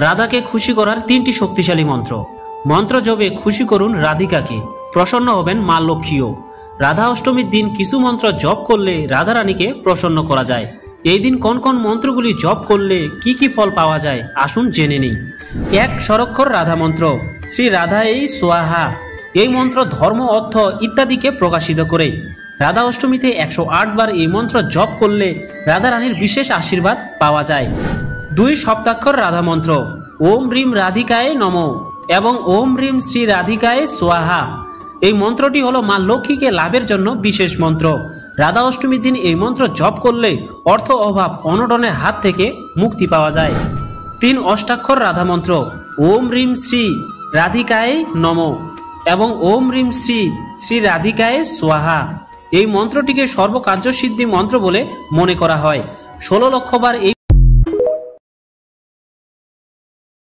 রাধাকে খুশি করার 3টি শক্তিশালী মন্ত্র। মন্ত্র জপে খুশি করুন রাধিকাকে, প্রসন্ন হবেন মা লক্ষ্মীও। রাধা অষ্টমীর দিন কিছু মন্ত্র জপ করলে রাধারানীকে প্রসন্ন করা যায়। এই দিন কোন কোন মন্ত্রগুলি জপ করলে কি কি ফল পাওয়া যায় আসুন জেনে নিই। 1. স্বরক্ষর রাধা মন্ত্র, শ্রী রাধাই সোয়াহা। এই মন্ত্র ধর্ম, অর্থ ইত্যাদিকে প্রকাশিত করে। রাধা অষ্টমীতে 108 বার এই মন্ত্র জপ করলে রাধারানীর বিশেষ আশীর্বাদ পাওয়া যায়। 2. সপ্তাক্ষর রাধা মন্ত্র, ওম রিম রাধিকায় নমঃ এবং ওম রিম শ্রী রাধিকায় সোয়াহা। এই মন্ত্রটি হলো মা লক্ষ্মীকে লাভের জন্য বিশেষ মন্ত্র। রাধা অষ্টমীর দিন এই মন্ত্র জপ করলে অর্থ অভাব অনটনের হাত থেকে মুক্তি পাওয়া যায়। 3. অষ্টাক্ষর রাধা মন্ত্র, ওম রিম শ্রী রাধিকায় নমঃ এবং ওম রিম শ্রী শ্রী রাধিকায় সোয়াহা। এই মন্ত্রটিকে সর্বকার্যসিদ্ধি মন্ত্র বলে মনে করা হয়। 16 লক্ষ বার এই